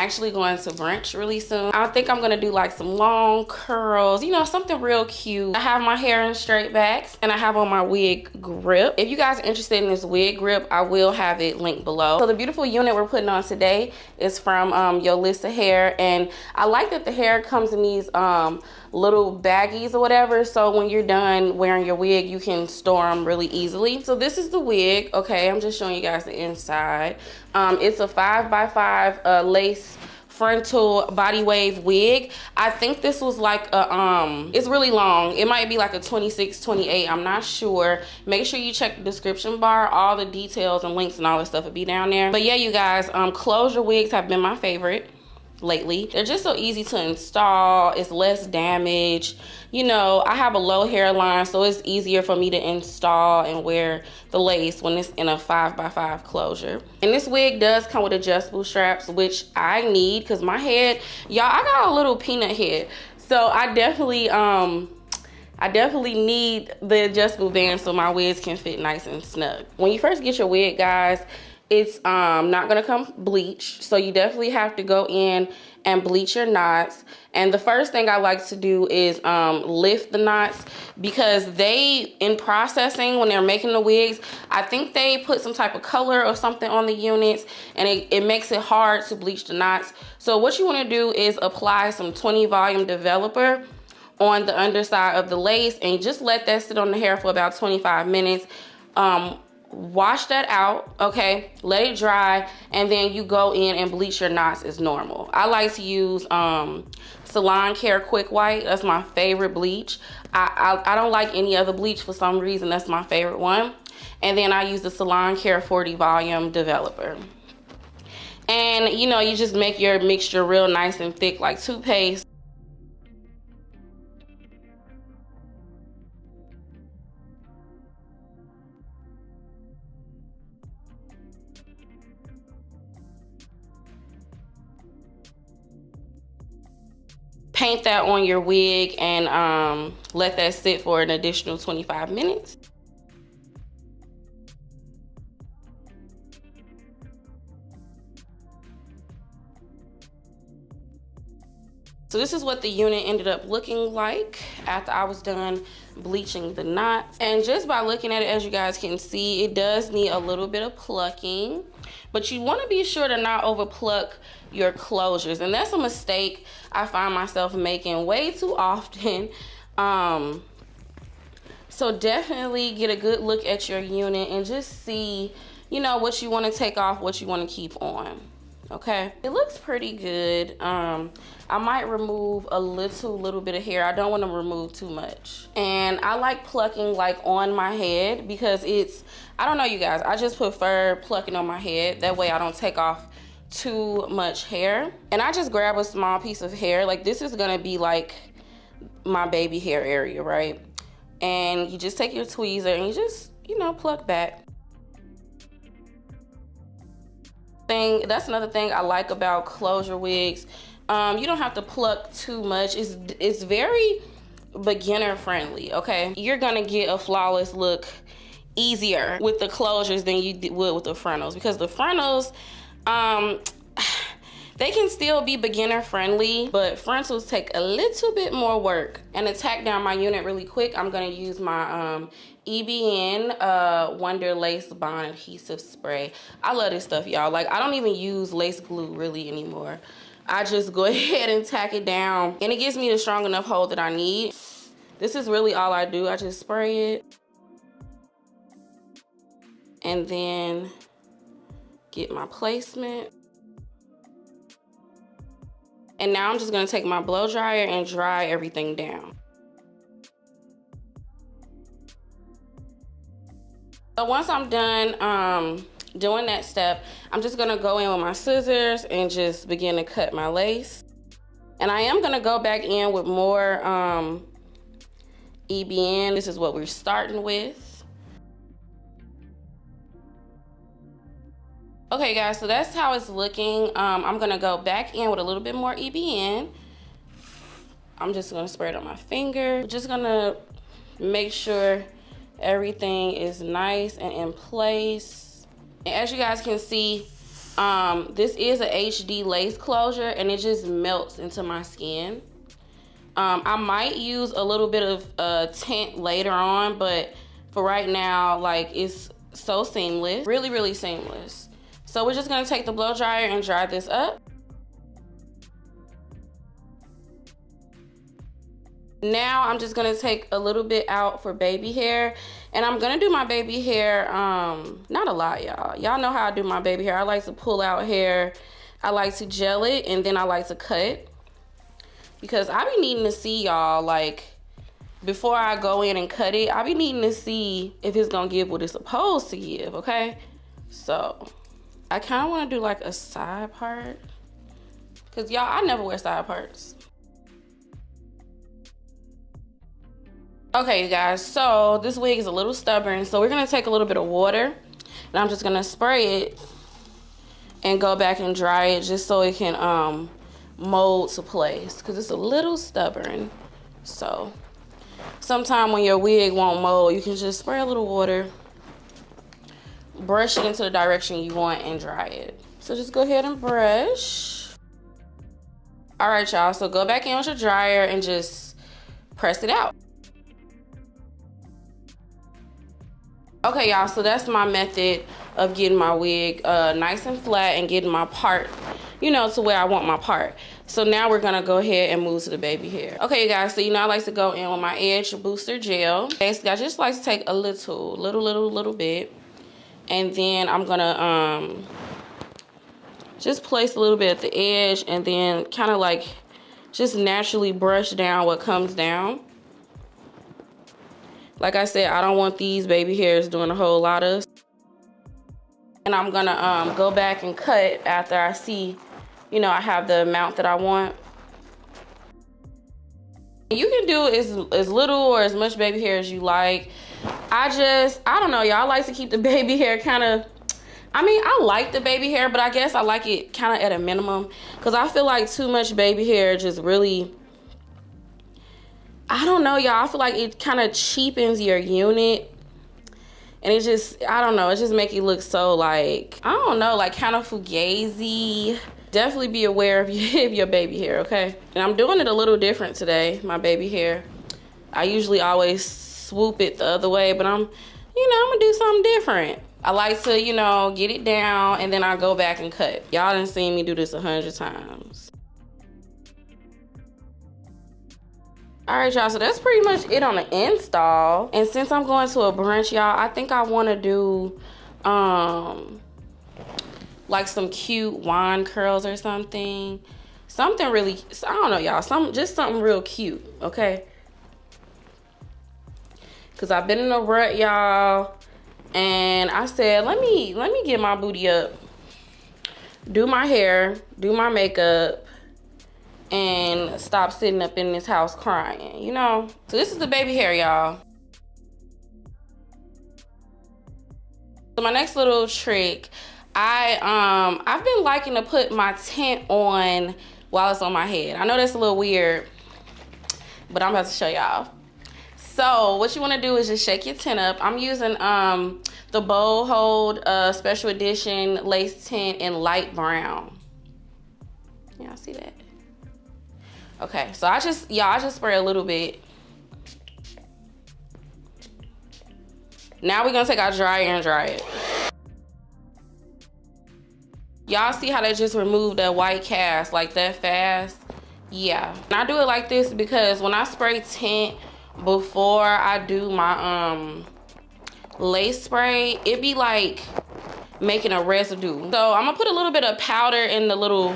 Actually going to brunch really soon. I think I'm gonna do like some long curls, you know, something real cute. I have my hair in straight backs and I have on my wig grip. If you guys are interested in this wig grip, I will have it linked below. So the beautiful unit we're putting on today is from Yolissa Hair, and I like that the hair comes in these little baggies or whatever, so when you're done wearing your wig you can store them really easily. So this is the wig. Okay, I'm just showing you guys the inside. It's a 5x5 lace frontal body wave wig. I think this was like a it's really long. It might be like a 26, 28, I'm not sure. Make sure you check the description bar. All the details and links and all that stuff will be down there. But yeah, you guys, closure wigs have been my favorite lately. They're just so easy to install. It's less damage. You know, I have a low hairline, so it's easier for me to install and wear the lace when it's in a 5x5 closure. And this wig does come with adjustable straps, which I need because my head, y'all, I got a little peanut head, so I definitely need the adjustable band so my wigs can fit nice and snug. When you first get your wig, guys, it's not gonna come bleached, so you definitely have to go in and bleach your knots. And the first thing I like to do is lift the knots, because they, in processing when they're making the wigs, I think they put some type of color or something on the units, and it makes it hard to bleach the knots. So what you want to do is apply some 20 volume developer on the underside of the lace and just let that sit on the hair for about 25 minutes. Wash that out, okay, let it dry, and then you go in and bleach your knots as normal. I like to use Salon Care Quick White. That's my favorite bleach. I don't like any other bleach for some reason. That's my favorite one. And then I use the Salon Care 40 volume developer. And you know, you just make your mixture real nice and thick like toothpaste. Paint that on your wig and let that sit for an additional 25 minutes. So this is what the unit ended up looking like after I was done bleaching the knots. And just by looking at it, as you guys can see, it does need a little bit of plucking, but you want to be sure to not over pluck your closures, and that's a mistake I find myself making way too often. So definitely get a good look at your unit and just see, you know, what you want to take off, what you want to keep on. Okay, it looks pretty good. I might remove a little bit of hair. I don't want to remove too much. And I like plucking like on my head because it's, I don't know, you guys, I just prefer plucking on my head. That way I don't take off too much hair. And I just grab a small piece of hair. Like this is gonna be like my baby hair area, right? And you just take your tweezer and you just, you know, pluck back. That's another thing I like about closure wigs. You don't have to pluck too much. It's very beginner friendly, okay? You're gonna get a flawless look easier with the closures than you would with the frontals, because the frontals, they can still be beginner friendly, but frontals take a little bit more work. And to tack down my unit really quick, I'm gonna use my EBN Wonder Lace Bond Adhesive Spray. I love this stuff, y'all. Like, I don't even use lace glue really anymore. I just go ahead and tack it down, and it gives me the strong enough hold that I need. This is really all I do. I just spray it and then get my placement. And now I'm just gonna take my blow dryer and dry everything down. So once I'm done doing that step, I'm just gonna go in with my scissors and just begin to cut my lace. And I am gonna go back in with more EBN. This is what we're starting with. Okay guys, so that's how it's looking. I'm gonna go back in with a little bit more EBN. I'm just gonna spray it on my finger. Just gonna make sure everything is nice and in place. And as you guys can see, This is a HD lace closure, and it just melts into my skin. I might use a little bit of tint later on, but for right now, like, it's so seamless, really seamless. So we're just gonna take the blow dryer and dry this up. Now I'm just gonna take a little bit out for baby hair, and I'm gonna do my baby hair, not a lot, y'all. Y'all know how I do my baby hair. I like to pull out hair, I like to gel it, and then I like to cut. Because I be needing to see, y'all, like, before I go in and cut it, I be needing to see if it's gonna give what it's supposed to give, okay? So, I kinda wanna do like a side part. Cause y'all, I never wear side parts. Okay, you guys, so this wig is a little stubborn, so we're gonna take a little bit of water, and I'm just gonna spray it and go back and dry it just so it can mold to place, because it's a little stubborn. So sometime when your wig won't mold, you can just spray a little water, brush it into the direction you want, and dry it. So just go ahead and brush. All right, y'all, so go back in with your dryer and just press it out. Okay, y'all, so that's my method of getting my wig nice and flat and getting my part, you know, to where I want my part. So now we're gonna go ahead and move to the baby hair. Okay, you guys, so you know I like to go in with my edge booster gel. Basically, I just like to take a little bit, and then I'm gonna just place a little bit at the edge, and then kind of like just naturally brush down what comes down. Like I said, I don't want these baby hairs doing a whole lot of. And I'm gonna go back and cut after I see, you know, I have the amount that I want. You can do as little or as much baby hair as you like. I don't know, y'all. I like to keep the baby hair kind of, I mean, I like the baby hair, but I guess I like it kind of at a minimum, because I feel like too much baby hair just really, I don't know, y'all. I feel like it kind of cheapens your unit. And it just, I don't know, it just make you look so like, I don't know, like kind of fugazi. Definitely be aware of your baby hair, okay? And I'm doing it a little different today, my baby hair. I usually always swoop it the other way, but I'm gonna do something different. I like to, you know, get it down, and then I go back and cut. Y'all done seen me do this 100 times. All right, y'all, so that's pretty much it on the install. And since I'm going to a brunch, y'all, I think I want to do like some cute wand curls or something. Something really, I don't know, y'all, just something real cute, okay? Because I've been in a rut, y'all, and I said, let me get my booty up, do my hair, do my makeup, and stop sitting up in this house crying, you know? So this is the baby hair, y'all. So my next little trick, I've been liking to put my tint on while it's on my head. I know that's a little weird, but I'm about to show y'all. So what you wanna do is just shake your tint up. I'm using the Bold Hold Special Edition Lace Tint in light brown. Y'all see that? Okay, so I just spray a little bit. Now we're gonna take our dryer and dry it. Y'all see how they just removed that white cast like that fast? Yeah, and I do it like this because when I spray tint before I do my lace spray, it be like making a residue. So I'm gonna put a little bit of powder in the little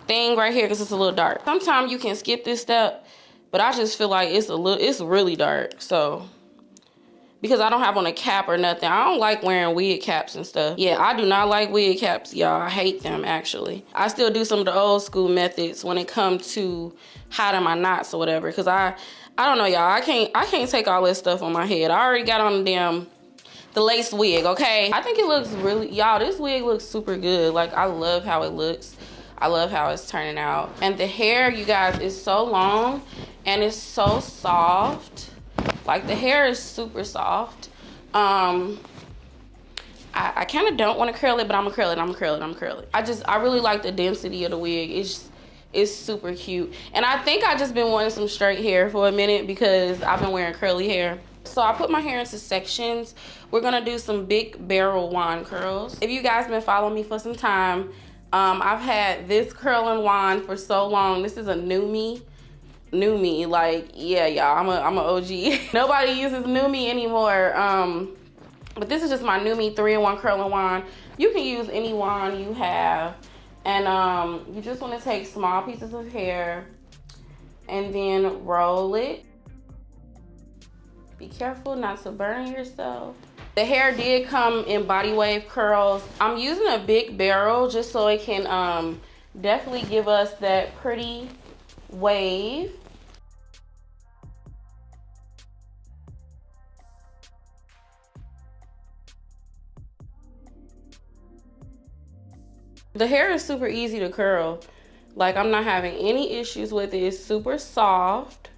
thing right here because it's a little dark. Sometimes you can skip this step, but I just feel like it's really dark. So because I don't have on a cap or nothing, I don't like wearing wig caps and stuff. Yeah, I do not like wig caps, y'all. I hate them, actually. I still do some of the old school methods when it comes to hiding my knots or whatever, because I don't know, y'all. I can't take all this stuff on my head. I already got on the lace wig, okay? I think it looks really, y'all, this wig looks super good. Like, I love how it looks. I love how it's turning out. And the hair, you guys, is so long and it's so soft. Like, the hair is super soft. I I kind of don't want to curl it, but I'm gonna curl it. I'm gonna curl it. I'm gonna curl it. I really like the density of the wig. It's super cute. And I think I just been wanting some straight hair for a minute because I've been wearing curly hair. So I put my hair into sections. We're gonna do some big barrel wand curls. If you guys been following me for some time, I've had this curling wand for so long. This is a new me. Like, yeah, y'all, I'm a OG. Nobody uses new me anymore. But this is just my new me 3-in-1 curling wand. You can use any wand you have. And you just want to take small pieces of hair and then roll it. Be careful not to burn yourself. The hair did come in body wave curls. I'm using a big barrel just so it can definitely give us that pretty wave. The hair is super easy to curl. Like, I'm not having any issues with it. It's super soft.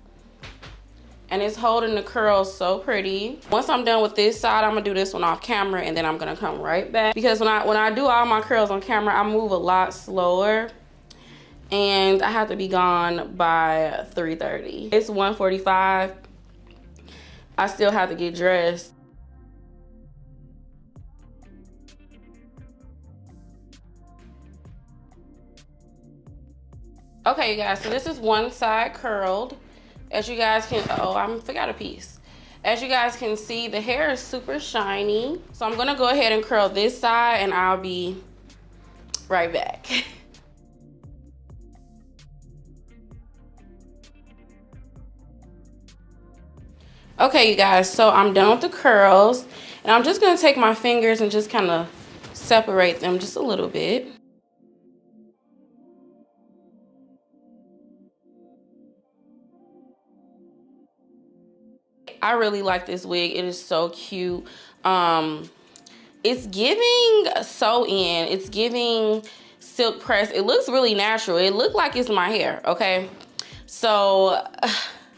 And it's holding the curls so pretty. Once I'm done with this side, I'm gonna do this one off camera and then I'm gonna come right back. Because when I do all my curls on camera, I move a lot slower. And I have to be gone by 3:30. It's 1:45. I still have to get dressed. Okay, you guys, so this is one side curled. As you guys can, oh, I forgot a piece. As you guys can see, the hair is super shiny. So I'm gonna go ahead and curl this side and I'll be right back. Okay, you guys, so I'm done with the curls. And I'm just gonna take my fingers and just kind of separate them just a little bit. I really like this wig. It is so cute. It's giving sew-in. It's giving silk press. It looks really natural. It looked like it's my hair, okay? So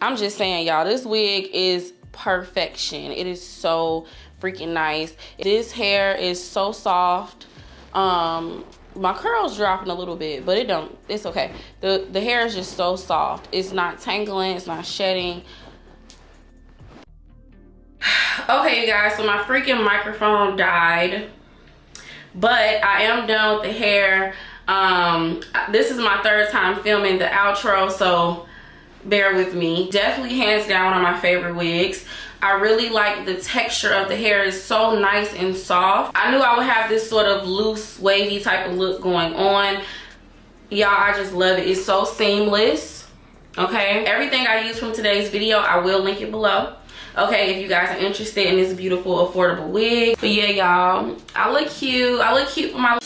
I'm just saying, y'all, this wig is perfection. It is so freaking nice. This hair is so soft. My curls dropping a little bit, but it's okay. The hair is just so soft. It's not tangling. It's not shedding. Okay, you guys, so my freaking microphone died, but I am done with the hair. This is my 3rd time filming the outro, so bear with me. Definitely hands down one of my favorite wigs. I really like the texture of the hair. It's so nice and soft. I knew I would have this sort of loose, wavy type of look going on. Y'all, I just love it. It's so seamless, okay? Everything I used from today's video, I will link it below. Okay, if you guys are interested in this beautiful, affordable wig. But yeah, y'all, I look cute. I look cute for my